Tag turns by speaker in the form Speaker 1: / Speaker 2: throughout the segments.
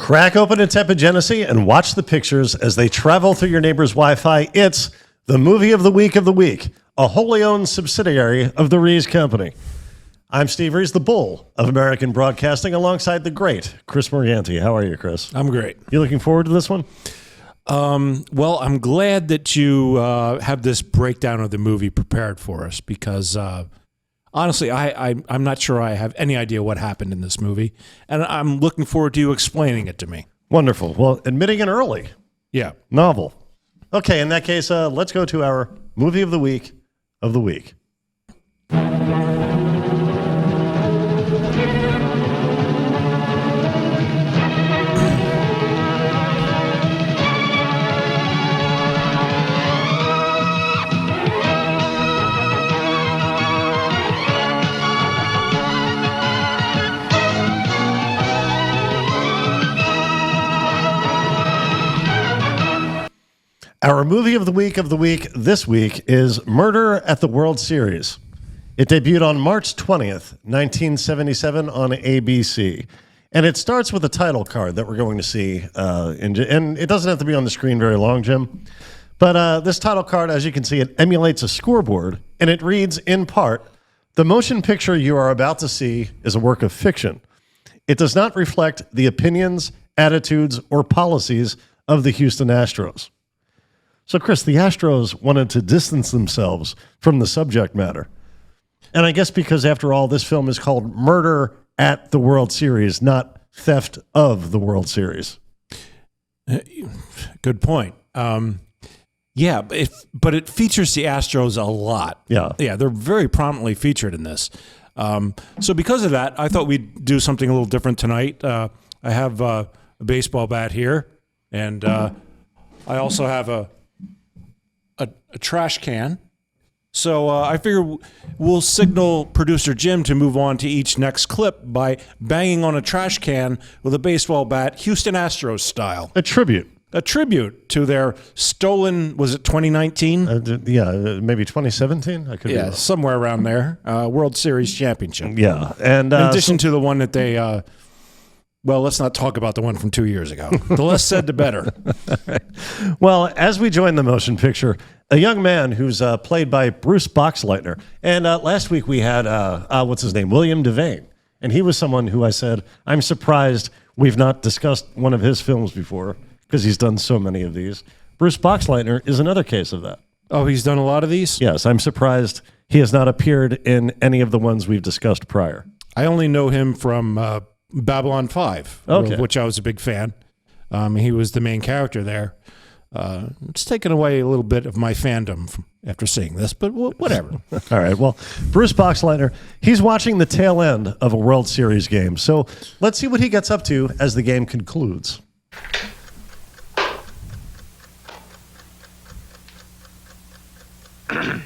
Speaker 1: Crack open its epigenesis and watch the pictures as they travel through your neighbor's Wi-Fi. It's the movie of the week, a wholly owned subsidiary of the Rees Company. I'm Steve Rees, the bull of American broadcasting, alongside the great Chris Morganti. How are you, Chris?
Speaker 2: I'm great.
Speaker 1: You looking forward to this one?
Speaker 2: Well, I'm glad that you have this breakdown of the movie prepared for us because, honestly, I'm not sure I have any idea what happened in this movie, and I'm looking forward to you explaining it to me.
Speaker 1: Wonderful. Well, admitting an early novel. Okay, in that case, let's go to our movie of the week. Our movie of the week this week is Murder at the World Series. It debuted on March 20th, 1977 on ABC. And it starts with a title card that we're going to see. And it doesn't have to be on the screen very long, Jim. But this title card, as you can see, it emulates a scoreboard. And it reads, in part, "The motion picture you are about to see is a work of fiction. It does not reflect the opinions, attitudes, or policies of the Houston Astros." So, Chris, the Astros wanted to distance themselves from the subject matter. And I guess because, after all, this film is called Murder at the World Series, not Theft of the World Series.
Speaker 2: Good point. But it features the Astros a lot. Yeah, they're very prominently featured in this. So because of that, I thought we'd do something a little different tonight. I have a baseball bat here, and I also have a trash can. So I figure we'll signal producer Jim to move on to each next clip by banging on a trash can with a baseball bat, Houston Astros style.
Speaker 1: A tribute
Speaker 2: to their stolen, was it 2019?
Speaker 1: Maybe 2017? I could be wrong.
Speaker 2: Somewhere around there. World Series championship.
Speaker 1: Yeah. And
Speaker 2: in addition to the one that they... well, let's not talk about the one from 2 years ago. The less said, the better.
Speaker 1: Well, as we join the motion picture, a young man who's played by Bruce Boxleitner. And last week we had, William Devane. And he was someone who I said, I'm surprised we've not discussed one of his films before because he's done so many of these. Bruce Boxleitner is another case of that.
Speaker 2: Oh, he's done a lot of these?
Speaker 1: Yes, I'm surprised he has not appeared in any of the ones we've discussed prior.
Speaker 2: I only know him from... Babylon 5, which I was a big fan. He was the main character there. It's taken away a little bit of my fandom after seeing this, but whatever.
Speaker 1: All right. Well, Bruce Boxleitner, he's watching the tail end of a World Series game. So let's see what he gets up to as the game concludes.
Speaker 3: To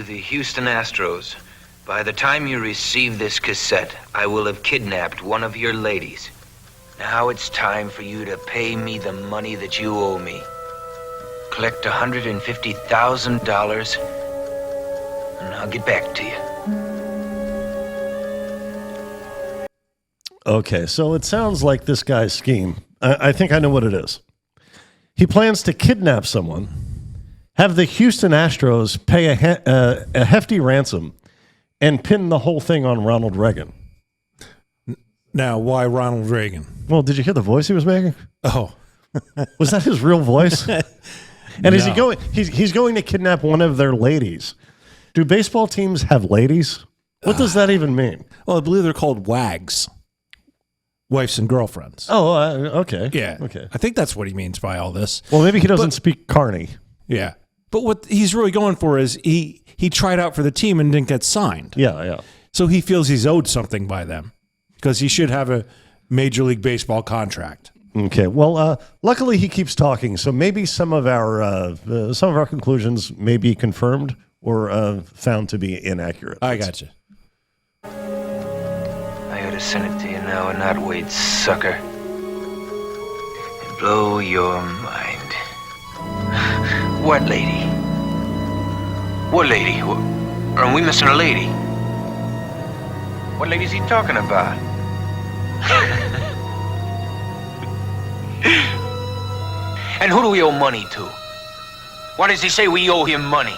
Speaker 3: the Houston Astros. By the time you receive this cassette, I will have kidnapped one of your ladies. Now it's time for you to pay me the money that you owe me. Collect $150,000, and I'll get back to you.
Speaker 1: Okay, so it sounds like this guy's scheme. I think I know what it is. He plans to kidnap someone, have the Houston Astros pay a hefty ransom, and pin the whole thing on Ronald Reagan.
Speaker 2: Now, why Ronald Reagan?
Speaker 1: Well, did you hear the voice he was making?
Speaker 2: Oh.
Speaker 1: Was that his real voice? And no. Is he going? He's going to kidnap one of their ladies. Do baseball teams have ladies? What does that even mean?
Speaker 2: Well, I believe they're called WAGs. Wives and girlfriends.
Speaker 1: Oh, okay.
Speaker 2: Yeah.
Speaker 1: Okay.
Speaker 2: I think that's what he means by all this.
Speaker 1: Well, maybe he doesn't speak Carney.
Speaker 2: Yeah. But what he's really going for is he tried out for the team and didn't get signed.
Speaker 1: Yeah.
Speaker 2: So he feels he's owed something by them because he should have a Major League Baseball contract.
Speaker 1: Okay. Well, luckily he keeps talking, so maybe some of our conclusions may be confirmed or found to be inaccurate.
Speaker 2: I got you.
Speaker 3: I ought to send it to you now and not wait, sucker. And blow your mind. What lady? What lady? Are we missing a lady? What lady's he talking about? And who do we owe money to? Why does he say we owe him money?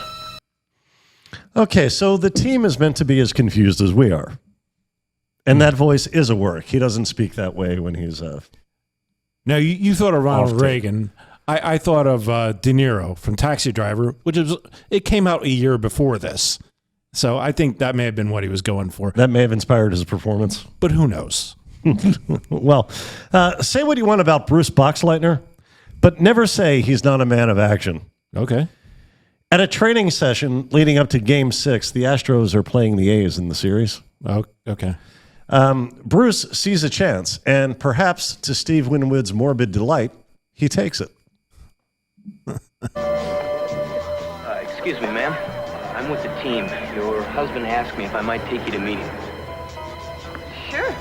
Speaker 1: Okay, so the team is meant to be as confused as we are. And that voice is a work. He doesn't speak that way when he's...
Speaker 2: Now, you thought of Ronald Reagan. I thought of De Niro from Taxi Driver, it came out a year before this. So I think that may have been what he was going for.
Speaker 1: That may have inspired his performance.
Speaker 2: But who knows?
Speaker 1: Well, say what you want about Bruce Boxleitner, but never say he's not a man of action.
Speaker 2: Okay.
Speaker 1: At a training session leading up to Game 6, the Astros are playing the A's in the series.
Speaker 2: Oh, okay.
Speaker 1: Bruce sees a chance, and perhaps to Steve Winwood's morbid delight, he takes it.
Speaker 3: Excuse me, ma'am. I'm with the team. Your husband asked me if I might take you to meet him.
Speaker 4: Sure.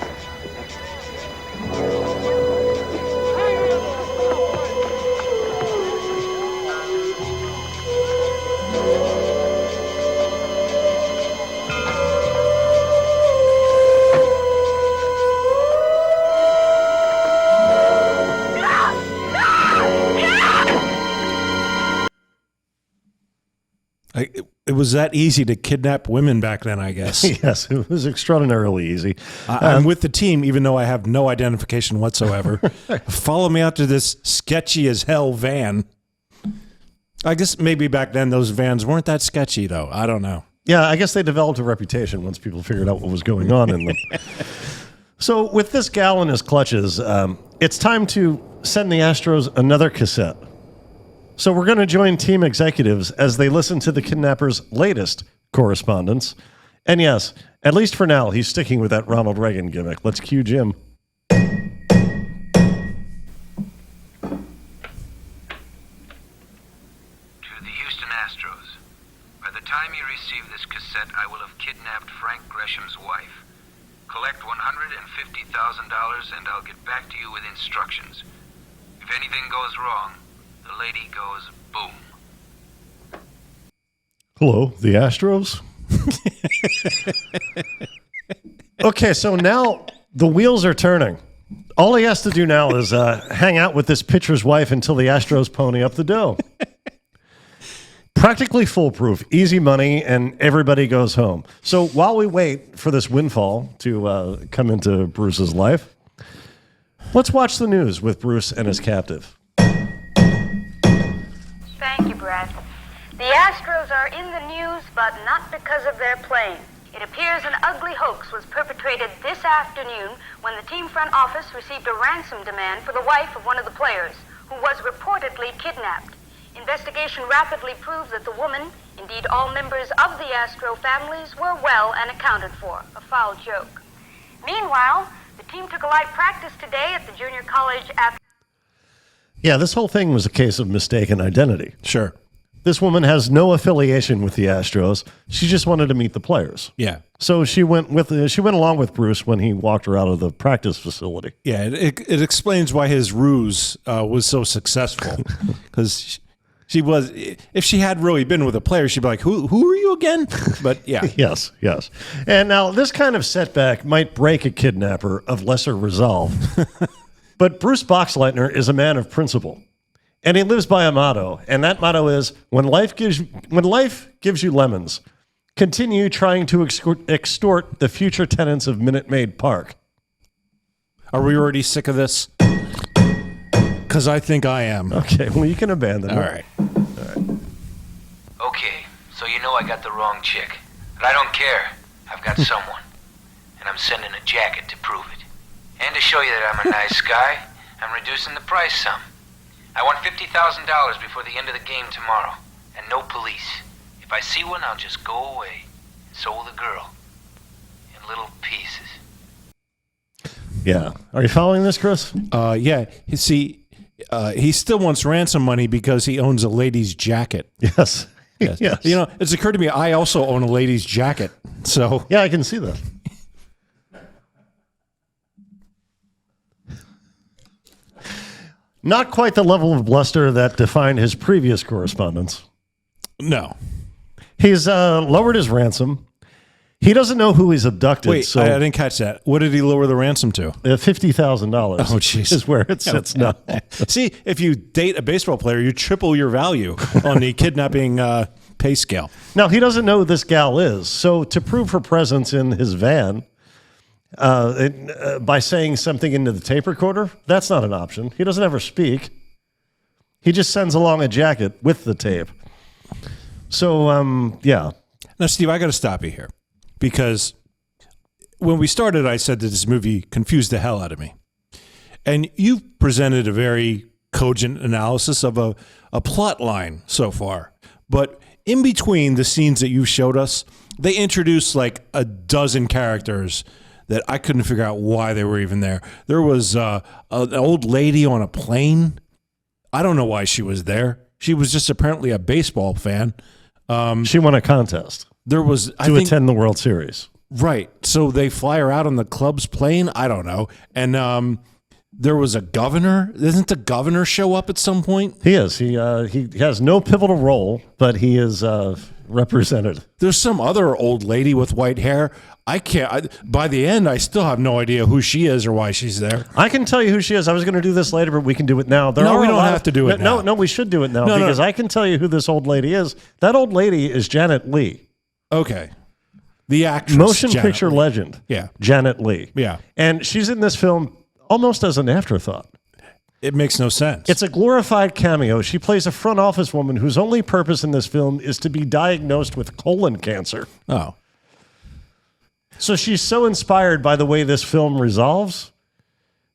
Speaker 2: It was that easy to kidnap women back then, I guess.
Speaker 1: Yes, it was extraordinarily easy.
Speaker 2: I'm with the team, even though I have no identification whatsoever. Follow me out to this sketchy as hell van. I guess maybe back then those vans weren't that sketchy, though. I don't know.
Speaker 1: Yeah, I guess they developed a reputation once people figured out what was going on in them. So with this gal in his clutches, it's time to send the Astros another cassette. So we're going to join team executives as they listen to the kidnapper's latest correspondence. And yes, at least for now, he's sticking with that Ronald Reagan gimmick. Let's cue Jim.
Speaker 3: To the Houston Astros. By the time you receive this cassette, I will have kidnapped Frank Gresham's wife. Collect $150,000 and I'll get back to you with instructions. If anything goes wrong, the lady goes boom.
Speaker 1: Hello, the Astros? Okay, so now the wheels are turning. All he has to do now is hang out with this pitcher's wife until the Astros pony up the dough. Practically foolproof, easy money, and everybody goes home. So while we wait for this windfall to come into Bruce's life, let's watch the news with Bruce and his captive.
Speaker 4: Thank you, Brad. The Astros are in the news, but not because of their playing. It appears an ugly hoax was perpetrated this afternoon when the team front office received a ransom demand for the wife of one of the players, who was reportedly kidnapped. Investigation rapidly proves that the woman, indeed all members of the Astro families, were well and accounted for. A foul joke. Meanwhile, the team took a light practice today at the junior college after...
Speaker 1: Yeah, this whole thing was a case of mistaken identity.
Speaker 2: Sure.
Speaker 1: This woman has no affiliation with the Astros. She just wanted to meet the players.
Speaker 2: Yeah.
Speaker 1: So she went along with Bruce when he walked her out of the practice facility.
Speaker 2: Yeah, it explains why his ruse was so successful. Because she was, if she had really been with a player, she'd be like, who are you again? But yeah.
Speaker 1: Yes. And now this kind of setback might break a kidnapper of lesser resolve. But Bruce Boxleitner is a man of principle. And he lives by a motto, and that motto is, when life gives you lemons, continue trying to extort the future tenants of Minute Maid Park.
Speaker 2: Are we already sick of this? Because I think I am.
Speaker 1: Okay, well, you can abandon it.
Speaker 2: All right.
Speaker 3: Okay, so you know I got the wrong chick. But I don't care. I've got someone. And I'm sending a jacket to prove it. And to show you that I'm a nice guy, I'm reducing the price some. I want $50,000 before the end of the game tomorrow. And no police. If I see one, I'll just go away. And so will the girl. In little pieces.
Speaker 1: Yeah. Are you following this, Chris?
Speaker 2: Yeah. You see, he still wants ransom money because he owns a lady's jacket.
Speaker 1: Yes.
Speaker 2: Yes.
Speaker 1: Yes.
Speaker 2: You know, it's occurred to me, I also own a lady's jacket. So
Speaker 1: yeah, I can see that. Not quite the level of bluster that defined his previous correspondence.
Speaker 2: no.
Speaker 1: He's lowered his ransom. He doesn't know who he's abducted.
Speaker 2: Wait,
Speaker 1: so
Speaker 2: I didn't catch that. What did he lower the ransom to?
Speaker 1: $50,000.
Speaker 2: Oh, jeez.
Speaker 1: Is where it sits now.
Speaker 2: See, if you date a baseball player, you triple your value on the kidnapping pay scale.
Speaker 1: Now, he doesn't know who this gal is. So to prove her presence in his van by saying something into the tape recorder, that's not an option. He doesn't ever speak. He just sends along a jacket with the tape. So, yeah.
Speaker 2: Now, Steve, I got to stop you here because when we started, I said that this movie confused the hell out of me. And you've presented a very cogent analysis of a plot line so far. But in between the scenes that you showed us, they introduced like a dozen characters that I couldn't figure out why they were even there. There was an old lady on a plane. I don't know why she was there. She was just apparently a baseball fan.
Speaker 1: She won a contest
Speaker 2: to
Speaker 1: attend the World Series.
Speaker 2: Right. So they fly her out on the club's plane. I don't know. And there was a governor. Doesn't the governor show up at some point?
Speaker 1: He is. He has no pivotal role, but he is represented.
Speaker 2: There's some other old lady with white hair. By the end, I still have no idea who she is or why she's there.
Speaker 1: I can tell you who she is. I was going to do this later, but we can do it now.
Speaker 2: We don't have to do it now.
Speaker 1: No, we should do it now because I can tell you who this old lady is. That old lady is Janet Leigh.
Speaker 2: Okay. The actress.
Speaker 1: Motion
Speaker 2: Janet
Speaker 1: picture
Speaker 2: Leigh.
Speaker 1: legend.
Speaker 2: Yeah.
Speaker 1: Janet Leigh.
Speaker 2: Yeah.
Speaker 1: And she's in this film almost as an afterthought.
Speaker 2: It makes no sense.
Speaker 1: It's a glorified cameo. She plays a front office woman whose only purpose in this film is to be diagnosed with colon cancer.
Speaker 2: Oh.
Speaker 1: So she's so inspired by the way this film resolves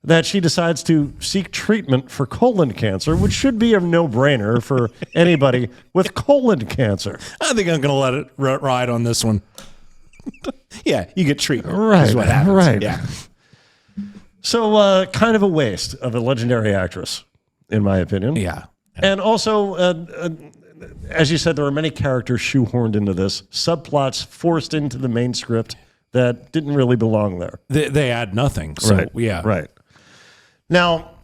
Speaker 1: that she decides to seek treatment for colon cancer, which should be a no-brainer for anybody with colon cancer.
Speaker 2: I think I'm going to let it ride on this one. Yeah, you get treatment.
Speaker 1: Right.
Speaker 2: Is what happens.
Speaker 1: Right.
Speaker 2: Yeah.
Speaker 1: So kind of a waste of a legendary actress, in my opinion.
Speaker 2: Yeah.
Speaker 1: And also, as you said, there are many characters shoehorned into this, subplots forced into the main script that didn't really belong there.
Speaker 2: They add nothing. So,
Speaker 1: right.
Speaker 2: Yeah.
Speaker 1: Right. Now,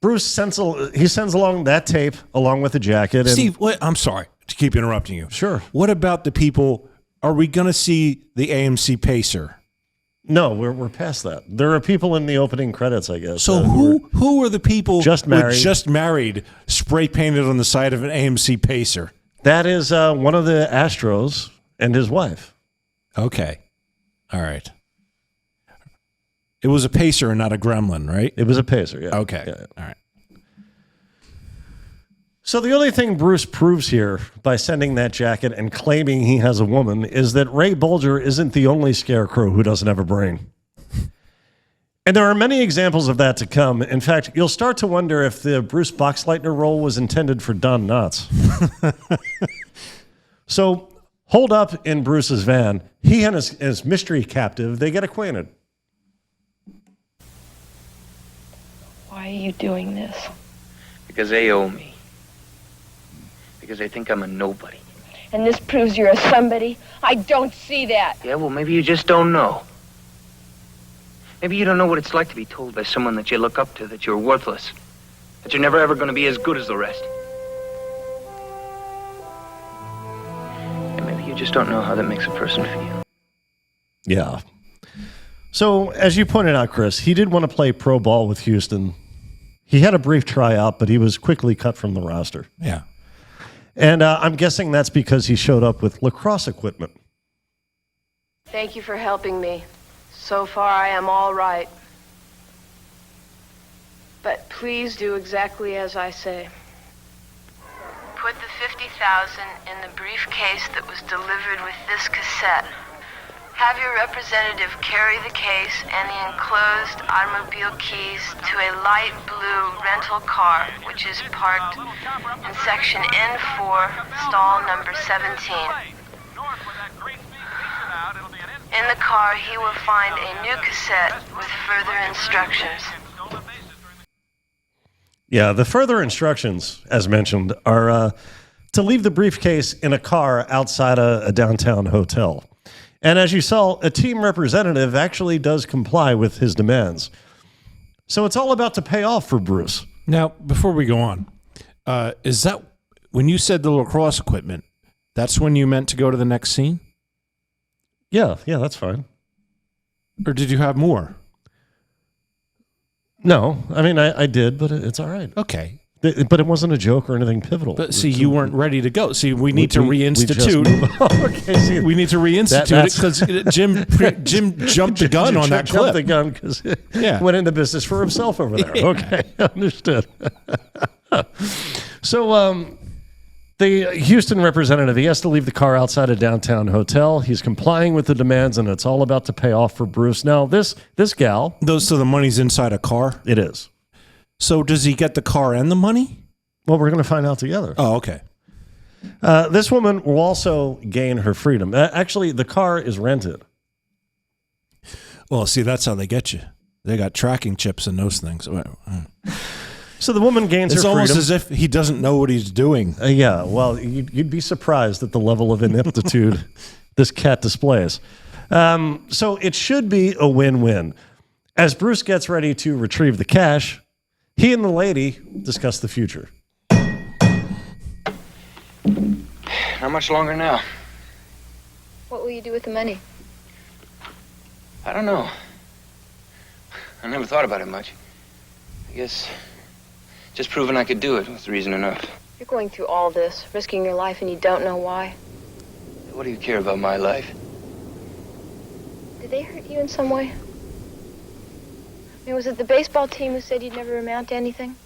Speaker 1: Bruce sends along that tape along with the jacket. And
Speaker 2: Steve, I'm sorry to keep interrupting you.
Speaker 1: Sure.
Speaker 2: What about the people? Are we going to see the AMC Pacer?
Speaker 1: No, we're past that. There are people in the opening credits, I guess.
Speaker 2: So who are the people
Speaker 1: just
Speaker 2: married, spray painted on the side of an AMC Pacer?
Speaker 1: That is one of the Astros and his wife.
Speaker 2: Okay. All right. It was a Pacer and not a gremlin, right?
Speaker 1: It was a Pacer, yeah.
Speaker 2: Okay.
Speaker 1: Yeah.
Speaker 2: All right.
Speaker 1: So the only thing Bruce proves here by sending that jacket and claiming he has a woman is that Ray Bolger isn't the only scarecrow who doesn't have a brain. And there are many examples of that to come. In fact, you'll start to wonder if the Bruce Boxleitner role was intended for Don Knotts. So, holed up in Bruce's van, he and his mystery captive, they get acquainted.
Speaker 5: Why are you doing this?
Speaker 3: Because they owe me. Because they think I'm a nobody.
Speaker 5: And this proves you're a somebody? I don't see that.
Speaker 3: Yeah, well, maybe you just don't know. Maybe you don't know what it's like to be told by someone that you look up to that you're worthless. That you're never ever going to be as good as the rest. And maybe you just don't know how that makes a person feel.
Speaker 1: Yeah. So, as you pointed out, Chris, he did want to play pro ball with Houston. He had a brief tryout, but he was quickly cut from the roster.
Speaker 2: Yeah.
Speaker 1: And I'm guessing that's because he showed up with lacrosse equipment.
Speaker 5: Thank you for helping me. So far, I am all right. But please do exactly as I say. Put the $50,000 in the briefcase that was delivered with this cassette. Have your representative carry the case and the enclosed automobile keys to a light blue rental car, which is parked in section N4, stall number 17. In the car, he will find a new cassette with further instructions.
Speaker 1: Yeah, the further instructions, as mentioned, are to leave the briefcase in a car outside a downtown hotel. And as you saw, a team representative actually does comply with his demands. So it's all about to pay off for Bruce.
Speaker 2: Now, before we go on, is that when you said the lacrosse equipment, that's when you meant to go to the next scene?
Speaker 1: Yeah, that's fine.
Speaker 2: Or did you have more?
Speaker 1: No, I mean, I did, but it's all right.
Speaker 2: Okay.
Speaker 1: But it wasn't a joke or anything pivotal.
Speaker 2: But see, you weren't ready to go. See, we need to reinstitute.
Speaker 1: Okay, see,
Speaker 2: we need to reinstitute it because Jim jumped the gun on that clip.
Speaker 1: Jumped the gun because went into business for himself over there. Yeah. Okay, understood. So the Houston representative, he has to leave the car outside a downtown hotel. He's complying with the demands, and it's all about to pay off for Bruce. Now, this gal...
Speaker 2: So the money's inside a car?
Speaker 1: It is.
Speaker 2: So does he get the car and the money?
Speaker 1: Well, we're going to find out together.
Speaker 2: Oh, okay.
Speaker 1: This woman will also gain her freedom. Actually, the car is rented.
Speaker 2: Well, see, that's how they get you. They got tracking chips and those things.
Speaker 1: So the woman gains her freedom.
Speaker 2: It's almost as if he doesn't know what he's doing.
Speaker 1: Yeah, well, you'd be surprised at the level of ineptitude this cat displays. So it should be a win-win. As Bruce gets ready to retrieve the cash, he and the lady discuss the future.
Speaker 3: How much longer now?
Speaker 5: What will you do with the money?
Speaker 3: I don't know. I never thought about it much. I guess just proving I could do it was reason enough.
Speaker 5: You're going through all this, risking your life, and you don't know why.
Speaker 3: What do you care about my life?
Speaker 5: Did they hurt you in some way? I mean, was it the baseball team who said you'd never amount to anything?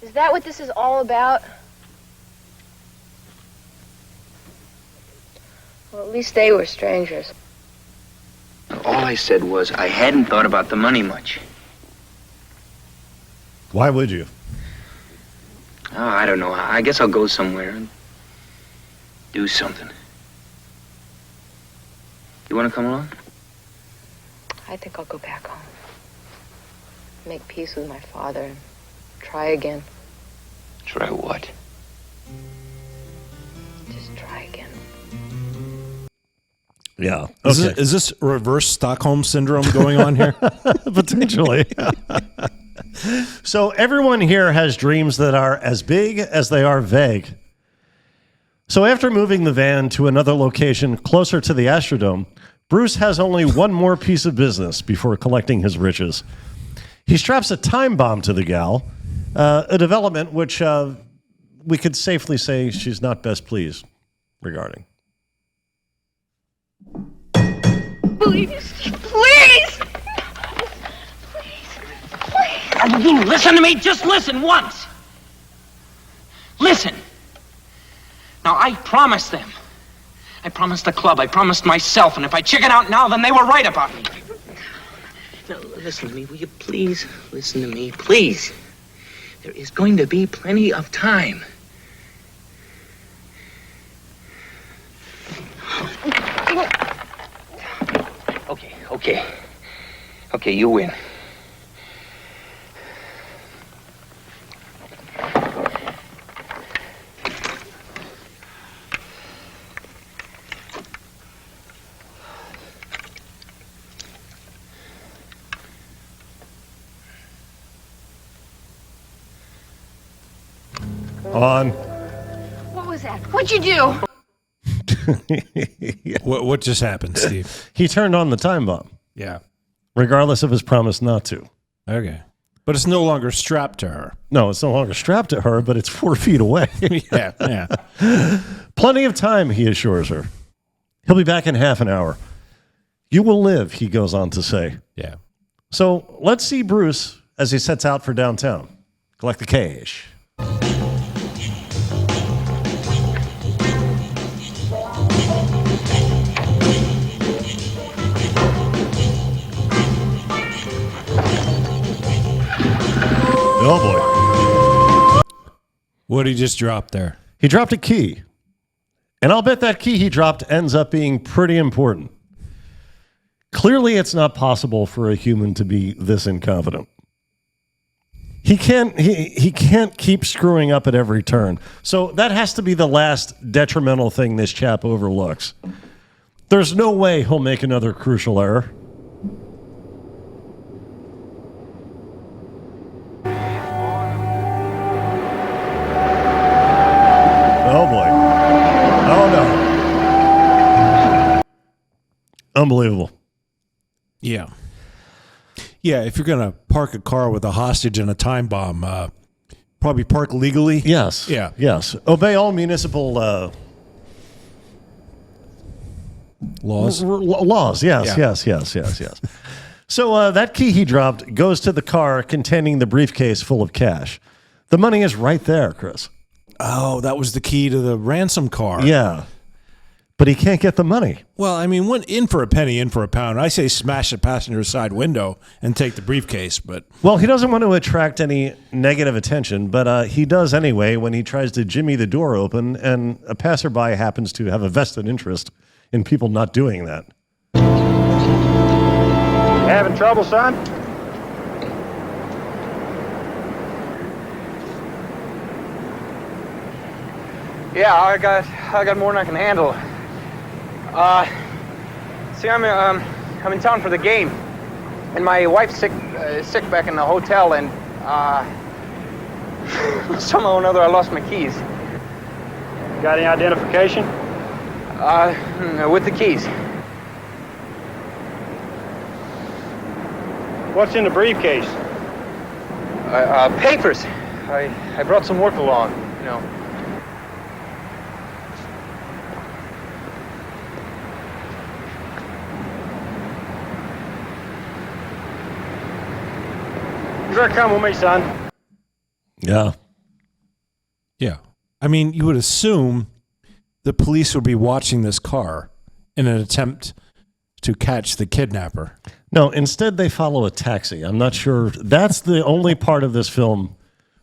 Speaker 5: Is that what this is all about? Well, at least they were strangers.
Speaker 3: All I said was I hadn't thought about the money much.
Speaker 1: Why would you?
Speaker 3: Oh, I don't know. I guess I'll go somewhere and do something. You want to come along?
Speaker 5: I think I'll go back home. Make peace with my father and try again.
Speaker 3: Try what?
Speaker 5: Just try again.
Speaker 1: Yeah.
Speaker 2: Okay. Is this reverse Stockholm syndrome going on here?
Speaker 1: Potentially. So everyone here has dreams that are as big as they are vague. So after moving the van to another location closer to the Astrodome, Bruce has only one more piece of business before collecting his riches. He straps a time bomb to the gal, a development which we could safely say she's not best pleased regarding.
Speaker 5: Please, please!
Speaker 6: You listen to me? Just listen once. Listen. Now, I promised them. I promised the club. I promised myself. And if I chicken out now, then they were right about me. Now, listen to me. Will you please listen to me? Please. There is going to be plenty of time. Okay, you win.
Speaker 1: On.
Speaker 5: What was that? What'd you do?
Speaker 2: What just happened, Steve?
Speaker 1: He turned on the time bomb.
Speaker 2: Yeah.
Speaker 1: Regardless of his promise not to.
Speaker 2: Okay. But it's no longer strapped to her.
Speaker 1: No, it's no longer strapped to her, but it's 4 feet away.
Speaker 2: Yeah.
Speaker 1: Plenty of time, he assures her. He'll be back in half an hour. You will live, he goes on to say.
Speaker 2: Yeah.
Speaker 1: So let's see Bruce as he sets out for downtown. Collect the cash. Oh, boy.
Speaker 2: What did he just drop there?
Speaker 1: He dropped a key. And I'll bet that key he dropped ends up being pretty important. Clearly, it's not possible for a human to be this incompetent. He can't keep screwing up at every turn. So that has to be the last detrimental thing this chap overlooks. There's no way he'll make another crucial error. Oh, boy. Oh, no. Unbelievable.
Speaker 2: Yeah. Yeah, if you're going to park a car with a hostage and a time bomb, probably park legally.
Speaker 1: Yes.
Speaker 2: Yeah.
Speaker 1: Yes. Obey all municipal
Speaker 2: Laws.
Speaker 1: Laws. Yes.
Speaker 2: Yeah.
Speaker 1: Yes. So that key he dropped goes to the car containing the briefcase full of cash. The money is right there, Chris.
Speaker 2: Oh, that was the key to the ransom car.
Speaker 1: Yeah. But he can't get the money.
Speaker 2: Well, I mean, went in for a penny, in for a pound. I say smash the passenger side window and take the briefcase, but...
Speaker 1: Well, he doesn't want to attract any negative attention, but he does anyway when he tries to jimmy the door open, and a passerby happens to have a vested interest in people not doing that.
Speaker 7: Having trouble, son? Yeah, I got more than I can handle. See, I'm in town for the game, and my wife's sick back in the hotel, and somehow or another I lost my keys.
Speaker 8: Got any identification?
Speaker 7: With the keys.
Speaker 8: What's in the briefcase?
Speaker 7: Papers. I brought some work along, you know.
Speaker 8: You better come with me, son.
Speaker 1: Yeah.
Speaker 2: Yeah. I mean, you would assume the police would be watching this car in an attempt to catch the kidnapper.
Speaker 1: No, instead they follow a taxi. I'm not sure. That's the only part of this film,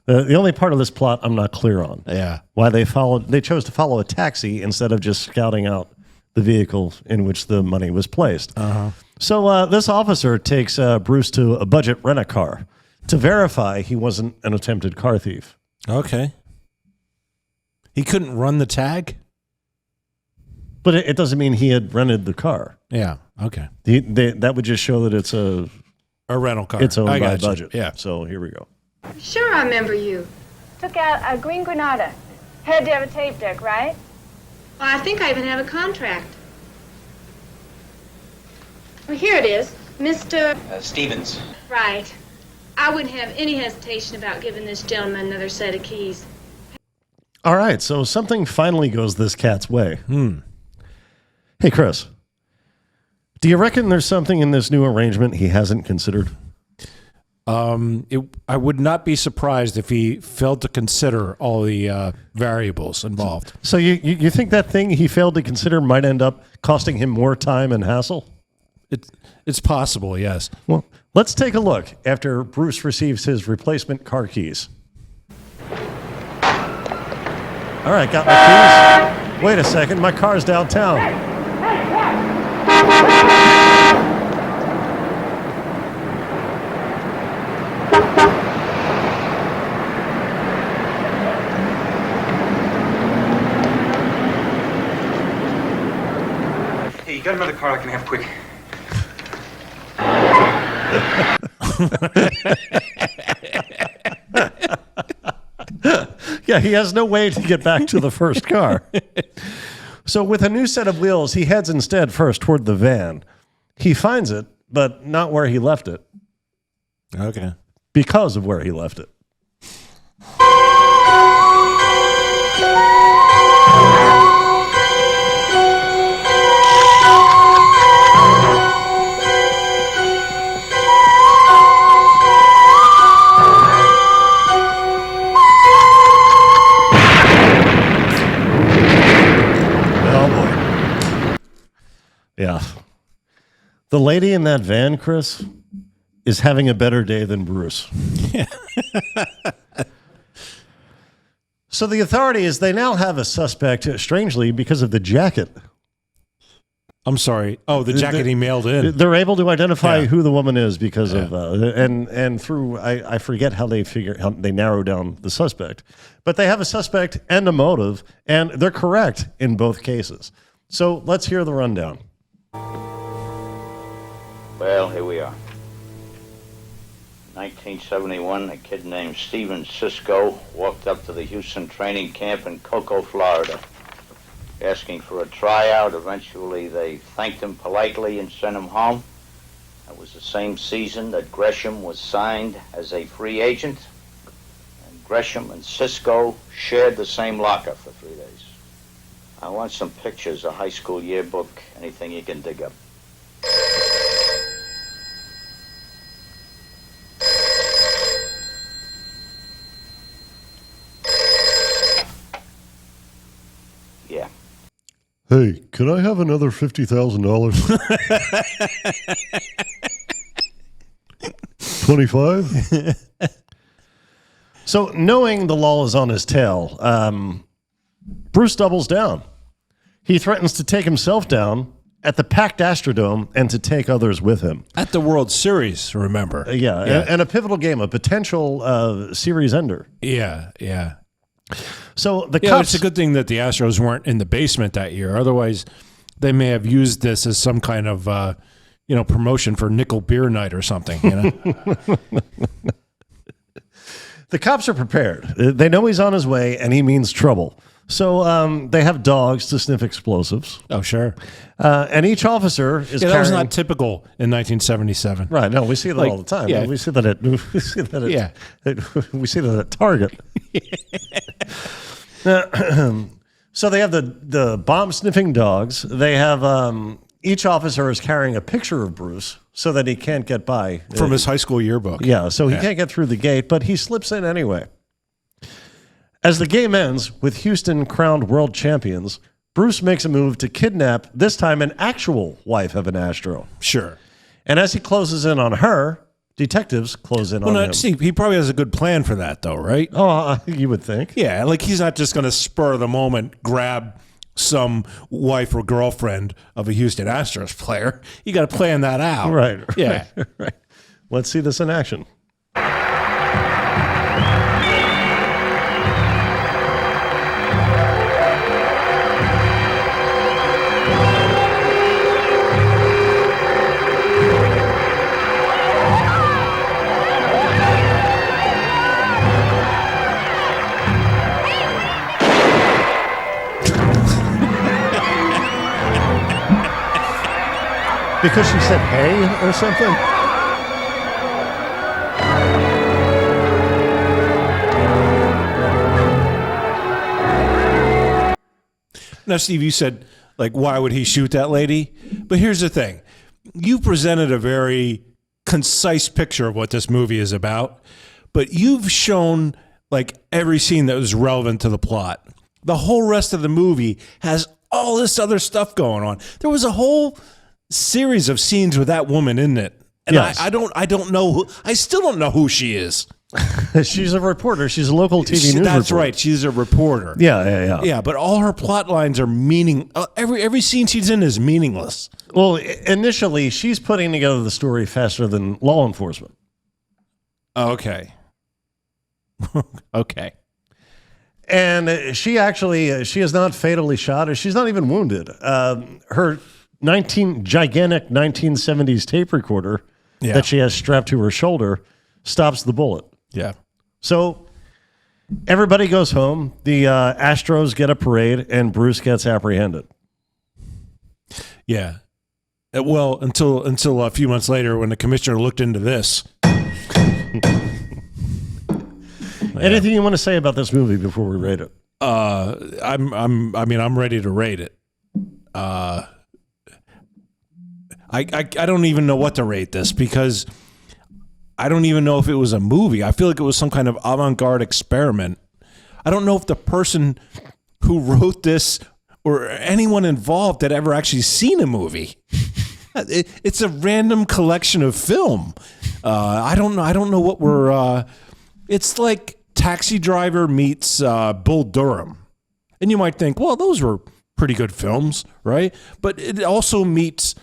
Speaker 1: the only part of this plot I'm not clear on.
Speaker 2: Yeah.
Speaker 1: Why they chose to follow a taxi instead of just scouting out the vehicle in which the money was placed.
Speaker 2: Uh-huh.
Speaker 1: So this officer takes Bruce to a budget rent-a-car to verify he wasn't an attempted car thief.
Speaker 2: Okay. He couldn't run the tag?
Speaker 1: But it doesn't mean he had rented the car.
Speaker 2: Yeah. Okay.
Speaker 1: That would just show that it's a
Speaker 2: rental car.
Speaker 1: It's owned by
Speaker 2: gotcha.
Speaker 1: budget.
Speaker 2: Yeah.
Speaker 1: So here we go.
Speaker 9: Sure, I remember you.
Speaker 4: Took out a green Granada. Had to have a tape deck, right?
Speaker 9: Well, I think I even have a contract. Well, here it is. Mr.
Speaker 6: Stevens.
Speaker 9: Right. I wouldn't have any hesitation about giving this gentleman another set of keys.
Speaker 1: All right, so something finally goes this cat's way. Hey, Chris, do you reckon there's something in this new arrangement he hasn't considered?
Speaker 2: I would not be surprised if he failed to consider all the variables involved.
Speaker 1: So you think that thing he failed to consider might end up costing him more time and hassle?
Speaker 2: It's possible, yes.
Speaker 1: Well, let's take a look after Bruce receives his replacement car keys. All right, got my keys. Wait a second, my car's downtown.
Speaker 7: Hey, you got another car I can have quick?
Speaker 1: Yeah, he has no way to get back to the first car. So with a new set of wheels, he heads instead first toward the van. He finds it, but not where he left it.
Speaker 2: Okay.
Speaker 1: Because of where he left it. Yeah. The lady in that van, Chris, is having a better day than Bruce. So the authorities, they now have a suspect, strangely, because of the jacket.
Speaker 2: I'm sorry. Oh, the jacket he mailed in.
Speaker 1: They're able to identify who the woman is because of, and through, I forget how they narrow down the suspect. But they have a suspect and a motive, and they're correct in both cases. So let's hear the rundown.
Speaker 10: Well, here we are. 1971, a kid named Steven Cisco walked up to the Houston training camp in Cocoa, Florida. asking for a tryout. Eventually, they thanked him politely and sent him home. That was the same season that Gresham was signed as a free agent. And Gresham and Cisco shared the same locker for 3 days. I want some pictures, a high school yearbook, anything you can dig up. Yeah.
Speaker 1: Hey, can I have another $50,000? 25? So, knowing the law is on his tail, Bruce doubles down. He threatens to take himself down at the packed Astrodome and to take others with him.
Speaker 2: At the World Series, remember?
Speaker 1: Yeah. And a pivotal game, a potential series ender.
Speaker 2: Yeah.
Speaker 1: So the cops...
Speaker 2: It's a good thing that the Astros weren't in the basement that year. Otherwise, they may have used this as some kind of, promotion for nickel beer night or something.
Speaker 1: The cops are prepared. They know he's on his way and he means trouble. So they have dogs to sniff explosives.
Speaker 2: Oh, sure.
Speaker 1: And each officer is carrying...
Speaker 2: that was not typical in 1977.
Speaker 1: Right. No, we see that all the time.
Speaker 2: Yeah.
Speaker 1: We see that at Target. So they have the bomb-sniffing dogs. They have... each officer is carrying a picture of Bruce so that he can't get by.
Speaker 2: From his high school yearbook.
Speaker 1: Yeah, so he can't get through the gate, but he slips in anyway. As the game ends with Houston crowned world champions, Bruce makes a move to kidnap, this time an actual wife of an Astro.
Speaker 2: Sure.
Speaker 1: And as he closes in on her, detectives close in on him.
Speaker 2: See, he probably has a good plan for that, though, right?
Speaker 1: Oh, you would think.
Speaker 2: Yeah, like he's not just going to spur of the moment grab some wife or girlfriend of a Houston Astros player. You got to plan that out.
Speaker 1: Right.
Speaker 2: Yeah.
Speaker 1: Right. Let's see this in action. Because she said hey or something?
Speaker 2: Now, Steve, you said, why would he shoot that lady? But here's the thing. You presented a very concise picture of what this movie is about, but you've shown, every scene that was relevant to the plot. The whole rest of the movie has all this other stuff going on. There was a whole series of scenes with that woman in it. And yes. I don't know I still don't know who she is.
Speaker 1: She's a reporter. She's a local TV news
Speaker 2: That's
Speaker 1: reporter.
Speaker 2: right. She's a reporter.
Speaker 1: Yeah.
Speaker 2: Yeah, but all her plot lines are every scene she's in is meaningless.
Speaker 1: Well, initially, she's putting together the story faster than law enforcement.
Speaker 2: Okay. Okay.
Speaker 1: And she is not fatally shot, or she's not even wounded. Her gigantic 1970s tape recorder that she has strapped to her shoulder stops the bullet.
Speaker 2: Yeah.
Speaker 1: So everybody goes home. The Astros get a parade, and Bruce gets apprehended.
Speaker 2: Yeah. Well, until a few months later, when the commissioner looked into this.
Speaker 1: Anything you want to say about this movie before we rate it?
Speaker 2: I'm ready to rate it. I don't even know what to rate this because I don't even know if it was a movie. I feel like it was some kind of avant-garde experiment. I don't know if the person who wrote this or anyone involved had ever actually seen a movie. It's a random collection of film. I don't know what we're. It's like Taxi Driver meets Bull Durham, and you might think, well, those were pretty good films, right? But it also meets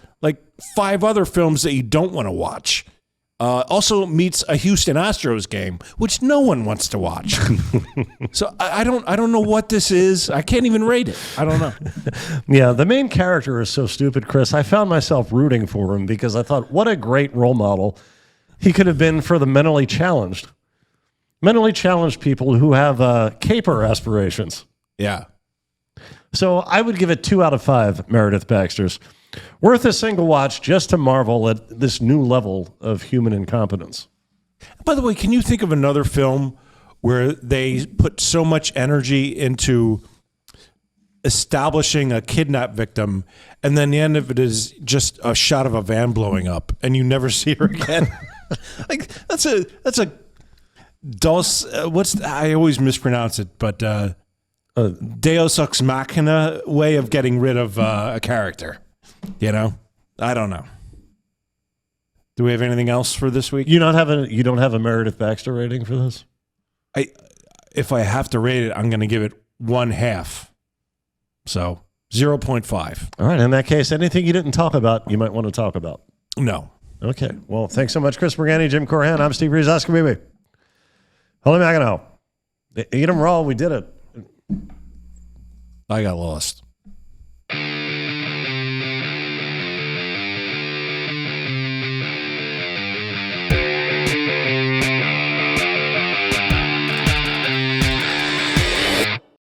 Speaker 2: 5 other films that you don't want to watch. Also meets a Houston Astros game, which no one wants to watch. So I don't know what this is. I can't even rate it. I don't know.
Speaker 1: Yeah, the main character is so stupid, Chris. I found myself rooting for him because I thought, what a great role model he could have been for the mentally challenged. Mentally challenged people who have caper aspirations.
Speaker 2: Yeah.
Speaker 1: So I would give it 2 out of 5 Meredith Baxters. Worth a single watch just to marvel at this new level of human incompetence.
Speaker 2: By the way, can you think of another film where they put so much energy into establishing a kidnap victim, and then the end of it is just a shot of a van blowing up, and you never see her again? Like that's a I always mispronounce it, but Deus Ex Machina way of getting rid of a character. You know, I don't know. Do we have anything else for this week?
Speaker 1: You don't have a Meredith Baxter rating for this?
Speaker 2: If I have to rate it, I'm going to give it 1/2. So 0.5.
Speaker 1: All right. In that case, anything you didn't talk about, you might want to talk about.
Speaker 2: No.
Speaker 1: Okay. Well, thanks so much, Chris Morgani, Jim Corhan. I'm Steve Rees. Oscar Bibi. Holy Magano. Eat them raw. We did it.
Speaker 2: I got lost.